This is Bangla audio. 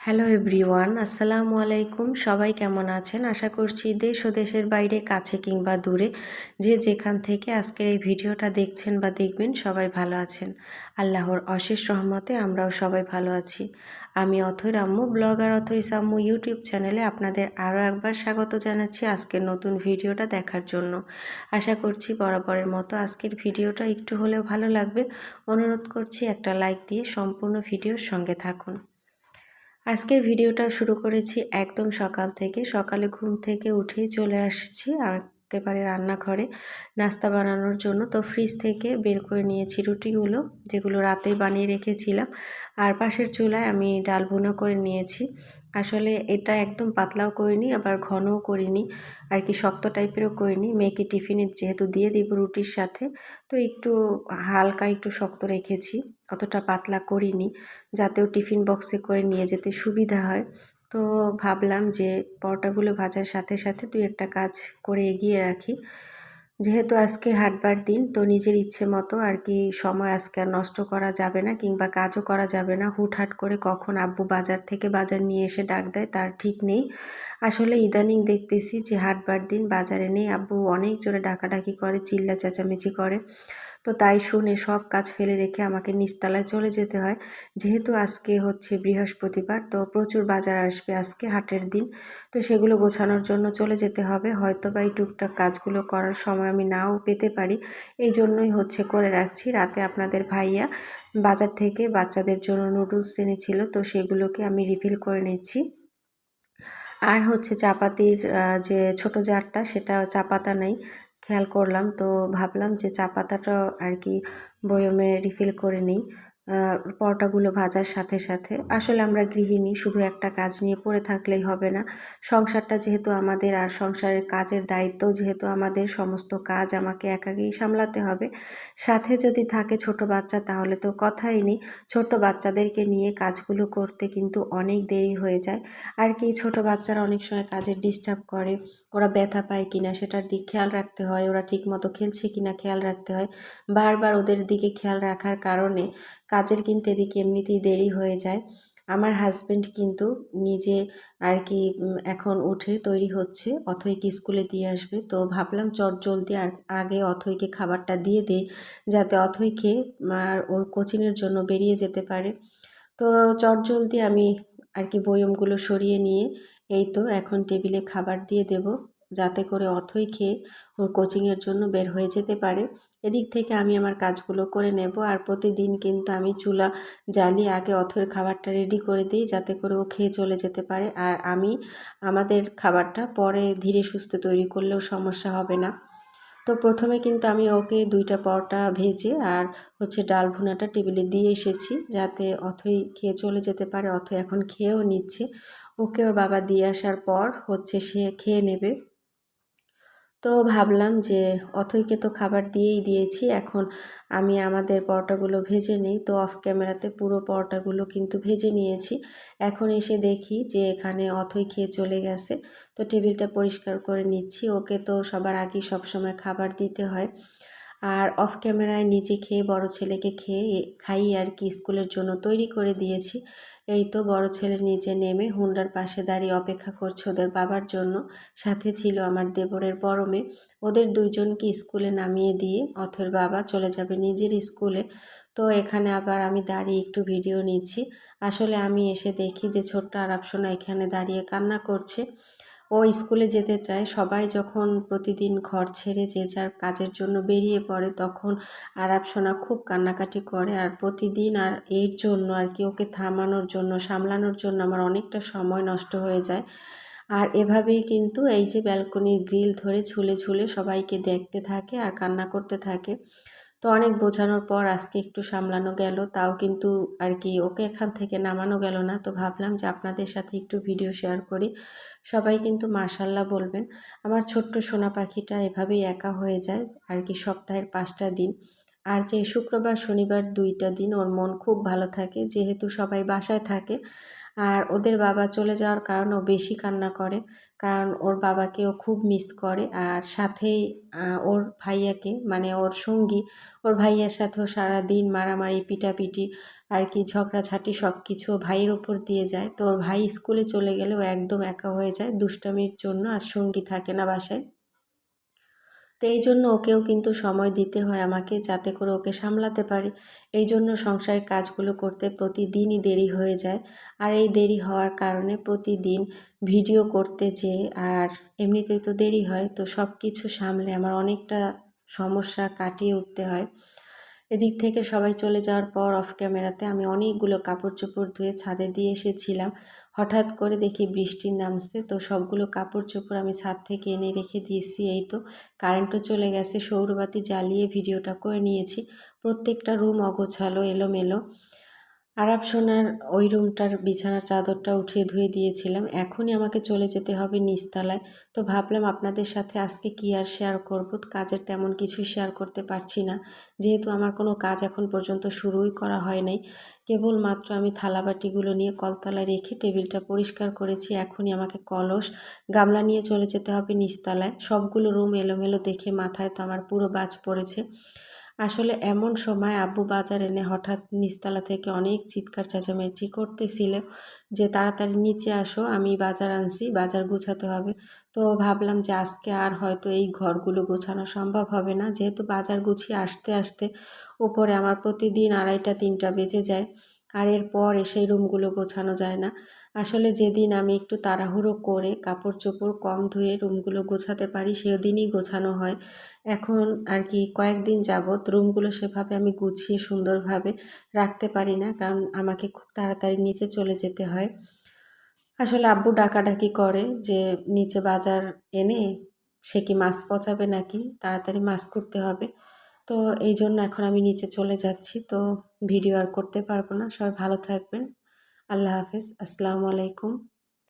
হ্যালো এভরিওয়ান, আসসালামু আলাইকুম। সবাই কেমন আছেন? আশা করছি দেশ ও দেশের বাইরে, কাছে কিংবা দূরে, যে যেখান থেকে আজকের এই ভিডিওটা দেখছেন বা দেখবেন সবাই ভালো আছেন। আল্লাহর অশেষ রহমতে আমরাও সবাই ভালো আছি। আমি অথৈ রাম্মু, ব্লগার অথৈ সাম্মু ইউটিউব চ্যানেলে আপনাদের আরও একবার স্বাগত জানাচ্ছি আজকের নতুন ভিডিওটা দেখার জন্য। আশা করছি বরাবরের মতো আজকের ভিডিওটা একটু হলেও ভালো লাগবে। অনুরোধ করছি একটা লাইক দিয়ে সম্পূর্ণ ভিডিওর সঙ্গে থাকুন। আজকের ভিডিওটা শুরু করেছি একদম সকাল থেকে। সকালে ঘুম থেকে উঠেই চলে আসছি একেবারে রান্নাঘরে নাস্তা বানানোর জন্য। তো ফ্রিজ থেকে বের করে নিয়েছি রুটিগুলো, যেগুলো রাতেই বানিয়ে রেখেছিলাম। আর পাশের চুলায় আমি ডাল ভুনা করে নিয়েছি। আসলে এটা একদম পাতলাও করিনি, আবার ঘনও করিনি, আর কি শক্ত টাইপেরও করিনি। মেয়েকে টিফিনে যেহেতু দিয়ে দিব রুটির সাথে, তো একটু হালকা একটু শক্ত রেখেছি, অতটা পাতলা করিনি, যাতেও টিফিন বক্সে করে নিয়ে যেতে সুবিধা হয়। তো ভাবলাম যে পরোটাগুলো ভাজার সাথে সাথে দুই একটা কাজ করে এগিয়ে রাখি। যেহেতু আজকে হাটবার দিন, তো নিজের ইচ্ছে মতো আর কি সময় আজকে আর নষ্ট করা যাবে না, কিংবা কাজও করা যাবে না। হুটহাট করে কখন আব্বু বাজার থেকে বাজার নিয়ে এসে ডাক দেয় তার ঠিক নেই। আসলে ইদানিং দেখতেছি যে হাটবার দিন বাজারে নেই, আব্বু অনেক জোরে ডাকাডাকি করে, চিল্লা চেঁচামেচি করে। তো তাই শুনে সব কাজ ফেলে রেখে আমাকে নিচতলায় চলে যেতে হয়। যেহেতু আজকে হচ্ছে বৃহস্পতিবার, তো প্রচুর বাজার আসবে আজকে হাটের দিন। তো সেগুলো গোছানোর জন্য চলে যেতে হবে। হয়তো বা এই টুকটাক কাজগুলো করার সময় আমি নাও পেতে পারি, এই জন্যই হচ্ছে করে রাখছি। রাতে আপনাদের ভাইয়া বাজার থেকে বাচ্চাদের জন্য নুডলস এনেছিল, তো সেগুলোকে আমি রিফিল করে নিচ্ছি। আর হচ্ছে চাপাতির যে ছোট জারটা, সেটা চা পাতা নেই, খেয়াল করলাম। তো ভাবলাম যে চা পাতাটা আর কি বয়মে রিফিল করে নিই পরোটাগুলো ভাজার সাথে সাথে। আসলে আমরা গৃহিণী, শুধু একটা কাজ নিয়ে পড়ে থাকলেই হবে না। সংসারটা যেহেতু আমাদের, আর সংসারের কাজের দায়িত্ব যেহেতু আমাদের, সমস্ত কাজ আমাকে একাকেই সামলাতে হবে। সাথে যদি থাকে ছোট বাচ্চা, তাহলে তো কথাই নেই। ছোট বাচ্চাদেরকে নিয়ে কাজগুলো করতে কিন্তু অনেক দেরি হয়ে যায়। আর কি ছোট বাচ্চারা অনেক সময় কাজে ডিস্টার্ব করে, ওরা ব্যথা পায় কিনা সেটার দিক খেয়াল রাখতে হয়, ওরা ঠিকমতো খেলছে কিনা খেয়াল রাখতে হয়। বারবার ওদের দিকে খেয়াল রাখার কারণে কাজের কিন্তু এদিকে এমনিতেই দেরি হয়ে যায়। আমার হাজবেন্ড কিন্তু নিজে আর কি এখন উঠে তৈরি হচ্ছে, অথৈকে স্কুলে দিয়ে আসবে। তো ভাবলাম চটজলদি আর আগে অথৈকে খাবারটা দিয়ে দিই, যাতে অথৈ খেয়ে আর ওর কোচিংয়ের জন্য বেরিয়ে যেতে পারে। তো চটজলদি আমি আর কি বয়মগুলো সরিয়ে নিয়ে এই তো এখন টেবিলে খাবার দিয়ে দেব, যাতে করে অথৈ খেয়ে ওর কোচিংয়ের জন্য বের হয়ে যেতে পারে। এদিক থেকে আমি আমার কাজগুলো করে নেব। আর প্রতিদিন কিন্তু আমি চুলা জ্বালিয়ে আগে অথৈর খাবারটা রেডি করে দিই, যাতে করে ও খেয়ে চলে যেতে পারে। আর আমি আমাদের খাবারটা পরে ধীরে সুস্থে তৈরি করলেও সমস্যা হবে না। তো প্রথমে কিন্তু আমি ওকে দুইটা পরোটা ভেজে আর হচ্ছে ডাল ভুনাটা টেবিলে দিয়ে এসেছি, যাতে অথৈ খেয়ে চলে যেতে পারে। অথৈ এখন খেয়েও নিচ্ছে, ওকে ওর বাবা দিয়ে আসার পর হচ্ছে সে খেয়ে নেবে। তো ভাবলাম যে অথৈকে তো খাবার দিয়েই দিয়েছি, এখন আমি আমাদের পরোটাগুলো ভেজে নিই। তো অফ ক্যামেরাতে পুরো পরোটাগুলো কিন্তু ভেজে নিয়েছি। এখন এসে দেখি যে এখানে অথৈ খেয়ে চলে গেছে। তো টেবিলটা পরিষ্কার করে নিচ্ছি, ওকে তো সবার আগে সবসময় খাবার দিতে হয়। আর অফ ক্যামেরায় নিজে খেয়ে বড় ছেলেকে খাই আর কি স্কুলের জন্য তৈরি করে দিয়েছি। এই তো বড় ছেলে নিচে নেমে হুন্ডার পাশে দাঁড়িয়ে অপেক্ষা করছে ওদের বাবার জন্য। সাথে ছিল আমার দেবরের বড় মেয়ে। ওদের দুইজনকে স্কুলে নামিয়ে দিয়ে অথৈর বাবা চলে যাবে নিজের স্কুলে। তো এখানে আবার আমি দাঁড়িয়ে একটু ভিডিও নিচ্ছি। আসলে আমি এসে দেখি যে ছোট্ট আরাপসোনা এখানে দাঁড়িয়ে কান্না করছে। ও স্কুলে যেতে চায়। সবাই যখন প্রতিদিন ঘর ছেড়ে যে যার কাজের জন্য বেরিয়ে পড়ে, তখন আরাপসোনা খুব কান্নাকাটি করে। আর প্রতিদিন আর এর জন্য আর কি ওকে থামানোর জন্য, সামলানোর জন্য আমার অনেকটা সময় নষ্ট হয়ে যায়। আর এভাবেই কিন্তু এই যে ব্যালকনির গ্রিল ধরে ঝুলে ঝুলে সবাইকে দেখতে থাকে আর কান্না করতে থাকে। তো অনেক বোঝানোর পর আজকে একটু সামলানো গেল, তাও কিন্তু আর কি ওকে এখান থেকে নামানো গেল না। তো ভাবলাম যে আপনাদের সাথে একটু ভিডিও শেয়ার করি। সবাই কিন্তু মাশাল্লাহ বলবেন। আমার ছোট্ট সোনা পাখিটা এভাবেই একা হয়ে যায় আর কি সপ্তাহের 5টা দিন। আর যে শুক্রবার শনিবার 2টা দিন ওর মন খুব ভালো থাকে, যেহেতু সবাই বাসায় থাকে। আর ওদের বাবা চলে যাওয়ার কারণে ও বেশি কান্না করে, কারণ ওর বাবাকে ও খুব মিস করে। আর সাথেই ওর ভাইয়াকে, মানে ওর সঙ্গী, ওর ভাইয়ার সাথেও সারাদিন মারামারি পিটাপিটি আর কি ঝগড়াঝাটি সব কিছু ভাইয়ের ওপর দিয়ে যায়। তো ওর ভাই স্কুলে চলে গেলে ও একদম একা হয়ে যায় দুষ্টামির জন্য, আর সঙ্গী থাকে না বাসায়। তো এই জন্য ওকেও কিন্তু সময় দিতে হয় আমাকে, যাতে করে ওকে সামলাতে পারি। এই জন্য সংসারের কাজগুলো করতে প্রতিদিনই দেরি হয়ে যায়। আর এই দেরি হওয়ার কারণে প্রতিদিন ভিডিও করতে যেয়ে, আর এমনিতেই তো দেরি হয়, তো সব কিছু সামলে আমার অনেকটা সমস্যা কাটিয়ে উঠতে হয়। এদিক থেকে সবাই চলে যাওয়ার পর অফ ক্যামেরাতে আমি অনেকগুলো কাপড় চোপড় ধুয়ে ছাদে দিয়ে এসেছিলাম। হঠাৎ করে দেখি বৃষ্টি নামছে, তো সবগুলো কাপড় চোপড় আমি ছাদ থেকে এনে রেখে দিয়েছি। এই তো কারেন্টও চলে গেছে, সৌরবাতি জ্বালিয়ে ভিডিওটা করে নিয়েছি। প্রত্যেকটা রুম অগোছালো, এলোমেলো। আরাপ সোনার ওই রুমটার বিছানার চাদরটা উঠিয়ে ধুয়ে দিয়েছিলাম। এখনই আমাকে চলে যেতে হবে নিচতলায়। তো ভাবলাম আপনাদের সাথে আজকে কি আর শেয়ার করব, কাজের তেমন কিছুই শেয়ার করতে পারছি না, যেহেতু আমার কোনো কাজ এখন পর্যন্ত শুরুই করা হয় নাই। কেবলমাত্র আমি থালাবাটিগুলো নিয়ে কলতলায় রেখে টেবিলটা পরিষ্কার করেছি। এখনই আমাকে কলস গামলা নিয়ে চলে যেতে হবে নিচতলায়। সবগুলো রুম এলোমেলো দেখে মাথায় তো আমার পুরো বাজ পড়েছে। আসলে এমন সময় আব্বু বাজার এনে হঠাৎ নিচতলা থেকে অনেক চিৎকার চেঁচামেচি করতেছিল যে তাড়াতাড়ি নিচে আসো, আমি বাজার আনছি, বাজার গুছাতে হবে। তো ভাবলাম যে আজকে আর হয়তো এই ঘরগুলো গোছানো সম্ভব হবে না, যেহেতু বাজার গুছিয়ে আসতে আসতে উপরে আমার প্রতিদিন 2:30-3টা বেজে যায়। আর এরপর সেই রুমগুলো গোছানো যায় না। আসলে যেদিন আমি একটু তাড়াহুড়ো করে কাপড় চোপড় কম ধুয়ে রুমগুলো গোছাতে পারি সেদিনই গোছানো হয়। এখন আর কি কয়েকদিন যাবৎ রুমগুলো সেভাবে আমি গুছিয়ে সুন্দরভাবে রাখতে পারি না, কারণ আমাকে খুব তাড়াতাড়ি নিচে চলে যেতে হয়। আসলে আব্বু ডাকাডাকি করে যে নিচে বাজার এনে সে কি মাছ পচাবে নাকি, তাড়াতাড়ি মাছ করতে হবে। তো এই জন্য এখন আমি নিচে চলে যাচ্ছি। তো ভিডিও আর করতে পারবো না। সবাই ভালো থাকবেন। আল্লাহ হাফেজ। আসসালামু আলাইকুম।